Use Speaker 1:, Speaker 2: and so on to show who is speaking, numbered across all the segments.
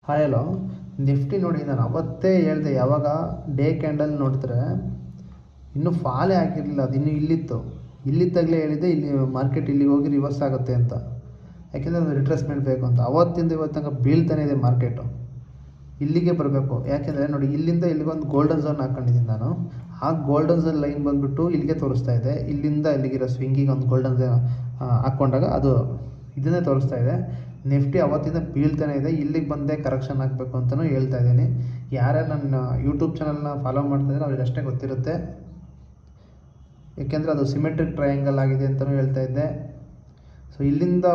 Speaker 1: Hi hello. Nifty ನೋಡಿ, ನಾನು ಅವತ್ತೇ ಹೇಳಿದೆ, ಯಾವಾಗ ಡೇ ಕ್ಯಾಂಡಲ್ ನೋಡಿದ್ರೆ ಇನ್ನೂ ಫಾಲೇ ಆಗಿರಲಿಲ್ಲ, ಅದು ಇನ್ನೂ ಇಲ್ಲಿದ್ದಾಗಲೇ ಹೇಳಿದೆ ಇಲ್ಲಿ ಮಾರ್ಕೆಟ್ ಇಲ್ಲಿಗೆ ಹೋಗಿ ರಿವರ್ಸ್ ಆಗುತ್ತೆ ಅಂತ. ಯಾಕೆಂದರೆ ಅದು ರಿಟ್ರೇಸ್ಮೆಂಟ್ ಬೇಕು ಅಂತ. ಅವತ್ತಿಂದ ಇವತ್ತು ತನಕ ಬೀಳ್ತಾನೆ ಇದೆ ಮಾರ್ಕೆಟು. ಇಲ್ಲಿಗೆ ಬರಬೇಕು. ಯಾಕೆಂದರೆ ನೋಡಿ, ಇಲ್ಲಿಂದ ಇಲ್ಲಿಗೊಂದು ಗೋಲ್ಡನ್ ಝೋನ್ ಹಾಕ್ಕೊಂಡಿದ್ದೀನಿ ನಾನು. ಆ ಗೋಲ್ಡನ್ ಝೋನ್ ಲೈನ್ ಬಂದುಬಿಟ್ಟು ಇಲ್ಲಿಗೆ ತೋರಿಸ್ತಾ ಇದೆ. ಇಲ್ಲಿಂದ ಇಲ್ಲಿಗಿರೋ ಸ್ವಿಂಗಿಗೆ ಒಂದು ಗೋಲ್ಡನ್ ಝೋನ್ ಹಾಕ್ಕೊಂಡಾಗ ಅದು ಇದನ್ನೇ ತೋರಿಸ್ತಾ ಇದೆ. ನಿಫ್ಟಿ ಅವತ್ತಿಂದ ಬೀಳ್ತಾನೆ ಇದೆ. ಇಲ್ಲಿಗೆ ಬಂದೇ ಕರೆಕ್ಷನ್ ಹಾಕಬೇಕು ಅಂತಲೂ ಹೇಳ್ತಾ ಇದ್ದೀನಿ. ಯಾರ್ಯಾರು ನನ್ನ ಯೂಟ್ಯೂಬ್ ಚಾನಲ್ನ ಫಾಲೋ ಮಾಡ್ತಾಯಿದ್ರೆ ಅವ್ರಿಗೆ ಅಷ್ಟೇ ಗೊತ್ತಿರುತ್ತೆ. ಏಕೆಂದರೆ ಅದು ಸಿಮೆಟ್ರಿಕ್ ಟ್ರಯಾಂಗಲ್ ಆಗಿದೆ ಅಂತಲೂ ಹೇಳ್ತಾ ಇದ್ದೆ. ಸೊ ಇಲ್ಲಿಂದ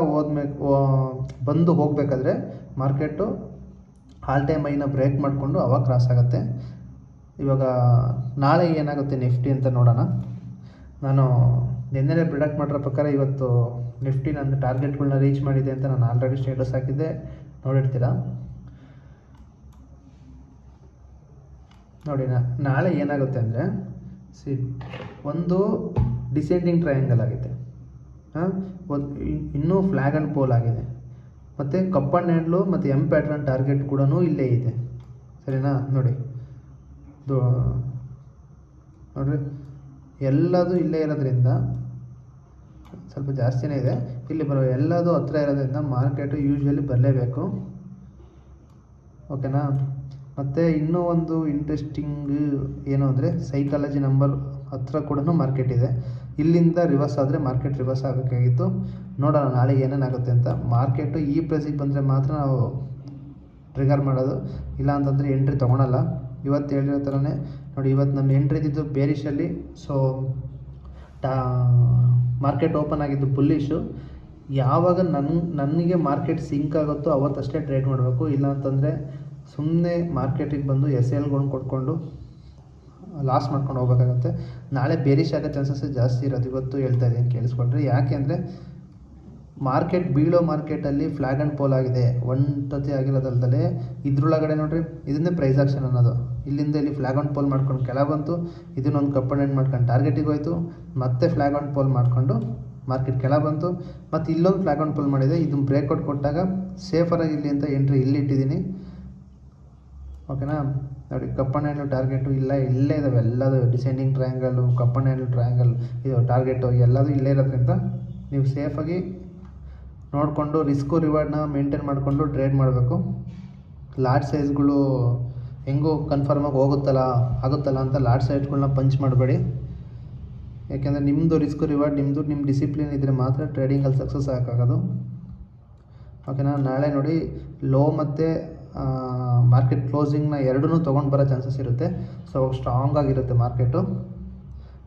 Speaker 1: ಬಂದು ಹೋಗಬೇಕಾದ್ರೆ ಮಾರ್ಕೆಟು ಆಲ್ ಟೈಮ್ ಐನ ಬ್ರೇಕ್ ಮಾಡಿಕೊಂಡು ಅವಾಗ ಕ್ರಾಸ್ ಆಗುತ್ತೆ. ಇವಾಗ ನಾಳೆ ಏನಾಗುತ್ತೆ ನಿಫ್ಟಿ ಅಂತ ನೋಡೋಣ. ನಾನು ನಿನ್ನೆ ಪ್ರಿಡಕ್ಟ್ ಮಾಡಿರೋ ಪ್ರಕಾರ ಇವತ್ತು ನಿಫ್ಟಿ ನನ್ನ ಟಾರ್ಗೆಟ್ಗಳನ್ನ ರೀಚ್ ಮಾಡಿದೆ ಅಂತ ನಾನು ಆಲ್ರೆಡಿ ಸ್ಟೇಟಸ್ ಹಾಕಿದ್ದೆ, ನೋಡಿರ್ತೀರ. ನೋಡಿ, ನಾಳೆ ಏನಾಗುತ್ತೆ ಅಂದರೆ ಒಂದು ಡಿಸೆಂಡಿಂಗ್ ಟ್ರಯಾಂಗಲ್ ಆಗಿದೆ, ಇನ್ನೂ ಫ್ಲ್ಯಾಗ್ ಆ್ಯಂಡ್ ಪೋಲ್ ಆಗಿದೆ, ಮತ್ತು ಕಪ್ ಆ್ಯಂಡ್ ಹ್ಯಾಂಡ್ಲು ಮತ್ತು ಎಮ್ ಪ್ಯಾಟ್ರನ್ ಟಾರ್ಗೆಟ್ ಕೂಡ ಇಲ್ಲೇ ಇದೆ. ಸರಿನಾ? ನೋಡಿರಿ, ಎಲ್ಲದು ಇಲ್ಲೇ ಇರೋದ್ರಿಂದ ಸ್ವಲ್ಪ ಜಾಸ್ತಿನೇ ಇದೆ. ಇಲ್ಲಿ ಎಲ್ಲದು ಹತ್ರ ಇರೋದ್ರಿಂದ ಮಾರ್ಕೆಟು ಯೂಶ್ವಲಿ ಬರಲೇಬೇಕು. ಓಕೆನಾ? ಮತ್ತು ಇನ್ನೂ ಒಂದು ಇಂಟ್ರೆಸ್ಟಿಂಗ್ ಏನು ಅಂದರೆ ಸೈಕಾಲಜಿ ನಂಬರ್ ಹತ್ರ ಕೂಡ ಮಾರ್ಕೆಟ್ ಇದೆ. ಇಲ್ಲಿಂದ ರಿವರ್ಸ್ ಆದರೆ ಮಾರ್ಕೆಟ್ ರಿವರ್ಸ್ ಆಗಬೇಕಾಗಿತ್ತು. ನೋಡೋಣ ನಾಳೆ ಏನೇನಾಗುತ್ತೆ ಅಂತ. ಮಾರ್ಕೆಟು ಈ ಪ್ರೈಸಿಗೆ ಬಂದರೆ ಮಾತ್ರ ನಾವು ಟ್ರಿಗರ್ ಮಾಡೋದು, ಇಲ್ಲ ಅಂತಂದರೆ ಎಂಟ್ರಿ ತೊಗೊಳಲ್ಲ. ಇವತ್ತು ಹೇಳಿರೋ ಥರನೇ ನೋಡಿ, ಇವತ್ತು ನಮ್ಮ ಎಂಟ್ರಿ ಇದ್ದಿದ್ದು ಬೇರಿಷಲ್ಲಿ. ಸೊ ಮಾರ್ಕೆಟ್ ಓಪನ್ ಆಗಿದ್ದು ಬುಲ್ಲಿಶು. ಯಾವಾಗ ನನಗೆ ಮಾರ್ಕೆಟ್ ಸಿಂಕ್ ಆಗುತ್ತೋ ಅವತ್ತಷ್ಟೇ ಟ್ರೇಡ್ ಮಾಡಬೇಕು. ಇಲ್ಲ ಅಂತಂದರೆ ಸುಮ್ಮನೆ ಮಾರ್ಕೆಟಿಗೆ ಬಂದು SLಗಳನ್ನು ಕೊಟ್ಕೊಂಡು ಲಾಸ್ ಮಾಡ್ಕೊಂಡು ಹೋಗ್ಬೇಕಾಗತ್ತೆ. ನಾಳೆ ಬೇರಿಶ್ ಆಗೋ ಚಾನ್ಸಸ್ ಜಾಸ್ತಿ ಇರೋದು. ಇವತ್ತು ಹೇಳ್ತಾ ಇದ್ದೀನಿ, ಕೇಳಿಸ್ಕೊಂಡ್ರೆ. ಯಾಕೆ ಅಂದರೆ ಮಾರ್ಕೆಟ್ ಬೀಳೋ ಮಾರ್ಕೆಟಲ್ಲಿ ಫ್ಲ್ಯಾಗ್ ಆ್ಯಂಡ್ ಪೋಲ್ ಆಗಿದೆ, ಒಂಟತಿ ಆಗಿರೋದಲ್ದಲೇ ಇದ್ರೊಳಗಡೆ ನೋಡಿರಿ, ಇದನ್ನೇ ಪ್ರೈಸ್ ಆಕ್ಷನ್ ಅನ್ನೋದು. ಇಲ್ಲಿಂದ ಇಲ್ಲಿ ಫ್ಲ್ಯಾಗ್ ಆ್ಯಂಡ್ ಪೋಲ್ ಮಾಡ್ಕೊಂಡು ಕೆಳಗೆ ಬಂತು, ಇದನ್ನೊಂದು ಕಪ್ ಆ್ಯಂಡ್ ಹ್ಯಾಂಡ್ ಮಾಡ್ಕೊಂಡು ಟಾರ್ಗೆಟಿಗೆ ಹೋಯಿತು, ಮತ್ತೆ ಫ್ಲ್ಯಾಗ್ ಆ್ಯಂಡ್ ಪೋಲ್ ಮಾಡಿಕೊಂಡು ಮಾರ್ಕೆಟ್ ಕೆಳಗೆ ಬಂತು, ಮತ್ತು ಇಲ್ಲೊಂದು ಫ್ಲ್ಯಾಗ್ ಆ್ಯಂಡ್ ಪೋಲ್ ಮಾಡಿದೆ. ಇದನ್ನು ಬ್ರೇಕ್ಔಟ್ ಕೊಟ್ಟಾಗ ಸೇಫರಾಗಿ ಇಲ್ಲಿ ಅಂತ ಎಂಟ್ರಿ ಇಲ್ಲಿ ಇಟ್ಟಿದ್ದೀನಿ. ಓಕೆನಾ? ನೋಡಿ, ಕಪ್ ಆ್ಯಂಡ್ ಹ್ಯಾಂಡ್ಲು ಟಾರ್ಗೆಟು ಇಲ್ಲೇ ಇದ್ದಾವೆ. ಎಲ್ಲದು descending triangle, cup and ಹ್ಯಾಂಡ್ಲು triangle, ಇದು ಟಾರ್ಗೆಟು ಎಲ್ಲದು ಇಲ್ಲೇ ಇರೋದ್ರಿಂದ ನೀವು ಸೇಫಾಗಿ ನೋಡಿಕೊಂಡು ರಿಸ್ಕು ರಿವಾರ್ಡ್ನ ಮೇಂಟೈನ್ ಮಾಡಿಕೊಂಡು ಟ್ರೇಡ್ ಮಾಡಬೇಕು. ಲಾಟ್ ಸೈಜ್ಗಳು ಹೆಂಗೂ ಕನ್ಫರ್ಮಾಗಿ ಆಗುತ್ತಲ್ಲ ಅಂತ ಲಾಟ್ ಸೈಜ್ಗಳನ್ನ ಪಂಚ್ ಮಾಡಬೇಡಿ. ಯಾಕೆಂದರೆ ನಿಮ್ಮದು ರಿಸ್ಕು ರಿವಾರ್ಡ್ ನಿಮ್ಮ ಡಿಸಿಪ್ಲಿನ್ ಇದ್ದರೆ ಮಾತ್ರ ಟ್ರೇಡಿಂಗಲ್ಲಿ ಸಕ್ಸಸ್ ಆಗೋಕ್ಕಾಗೋದು. ಓಕೆನಾ? ನಾಳೆ ನೋಡಿ, ಲೋ ಮತ್ತು ಮಾರ್ಕೆಟ್ ಕ್ಲೋಸಿಂಗ್ನ ಎರಡನ್ನೂ ತೊಗೊಂಡು ಬರೋ ಚಾನ್ಸಸ್ ಇರುತ್ತೆ. ಸೊ ಸ್ಟ್ರಾಂಗ್ ಆಗಿರುತ್ತೆ ಮಾರ್ಕೆಟು.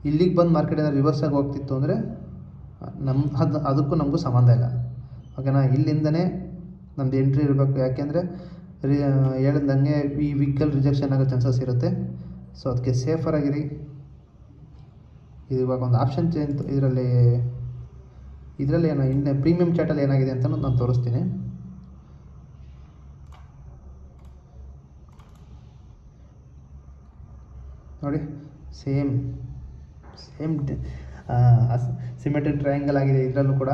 Speaker 1: ಇಲ್ಲಿಗೆ ಬಂದು ಮಾರ್ಕೆಟ್ ಏನಾದ್ರು ರಿವರ್ಸಾಗಿ ಹೋಗ್ತಿತ್ತು ಅಂದರೆ ಅದಕ್ಕೂ ನಮಗೂ ಸಂಬಂಧ ಇಲ್ಲ. ಓಕೆನಾ? ಇಲ್ಲಿಂದನೇ ನಮ್ಮದು ಎಂಟ್ರಿ ಇರಬೇಕು. ಯಾಕೆಂದರೆ ಹೇಳಿದಂಗೆ ಈ ವೀಕಲ್ಲಿ ರಿಜೆಕ್ಷನ್ ಆಗೋ ಚಾನ್ಸಸ್ ಇರುತ್ತೆ. ಸೊ ಅದಕ್ಕೆ ಸೇಫರಾಗಿರಿ. ಇದು ಇವಾಗ ಒಂದು ಆಪ್ಷನ್ ಚೇಂಜ್ ಇದರಲ್ಲಿ ಏನೋ ಇನ್ನೇ ಪ್ರೀಮಿಯಮ್ ಚಾರ್ಟಲ್ಲಿ ಏನಾಗಿದೆ ಅಂತ ನಾನು ತೋರಿಸ್ತೀನಿ. ನೋಡಿ, ಸೇಮ್ ಸಿಮೆಟ್ರಿಕ್ ಟ್ರಯಾಂಗಲ್ ಆಗಿದೆ. ಇದರಲ್ಲೂ ಕೂಡ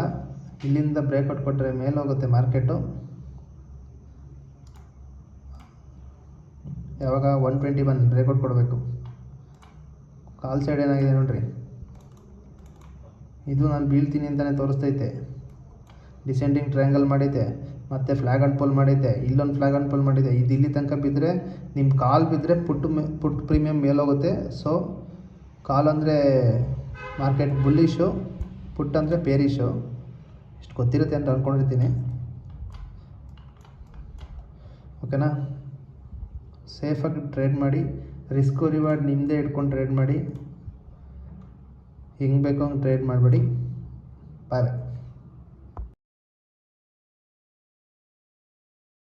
Speaker 1: ಇಲ್ಲಿಂದ ಬ್ರೇಕ್ಔಟ್ ಕೊಟ್ಟರೆ ಮೇಲೆ ಹೋಗುತ್ತೆ ಮಾರ್ಕೆಟು. ಯಾವಾಗ 121 ಬ್ರೇಕ್ಔಟ್ ಕೊಡಬೇಕು. ಕಾಲ್ ಸೈಡ್ ಏನಾಗಿದೆ ನೋಡಿರಿ, ಇದು ನಾನು ಬೀಳ್ತೀನಿ ಅಂತಲೇ ತೋರಿಸ್ತೈತೆ. ಡಿಸೆಂಡಿಂಗ್ ಟ್ರಯಾಂಗಲ್ ಮಾಡಿದ್ದೆ, ಮತ್ತು ಫ್ಲ್ಯಾಗ್ ಆ್ಯಂಡ್ ಪೋಲ್ ಮಾಡಿದ್ದೆ, ಇಲ್ಲೊಂದು ಫ್ಲ್ಯಾಗ್ ಆ್ಯಂಡ್ ಪೋಲ್ ಮಾಡಿದ್ದೆ. ಇದು ಇಲ್ಲಿ ತನಕ ಬಿದ್ದರೆ, ನಿಮ್ಮ ಕಾಲ್ ಬಿದ್ದರೆ ಪುಟ್ ಪ್ರೀಮಿಯಮ್ ಮೇಲೋಗುತ್ತೆ. ಸೊ ಕಾಲ್ ಅಂದರೆ ಮಾರ್ಕೆಟ್ ಬುಲ್ಲಿಶು, ಪುಟ್ ಅಂದರೆ ಬೇರಿಶು. ಇಷ್ಟು ಗೊತ್ತಿರುತ್ತೆ ಅಂತ ಅಂದ್ಕೊಂಡಿರ್ತೀನಿ. ಓಕೆನಾ? ಸೇಫಾಗಿ ಟ್ರೇಡ್ ಮಾಡಿ, ರಿಸ್ಕು ರಿವಾರ್ಡ್ ನಿಮ್ಮದೇ ಇಟ್ಕೊಂಡು ಟ್ರೇಡ್ ಮಾಡಿ. ಹೆಂಗೆ ಬೇಕೋ ಹಂಗೆ ಟ್ರೇಡ್ ಮಾಡಬೇಡಿ. ಬಾಯ್ ಬಾಯ್.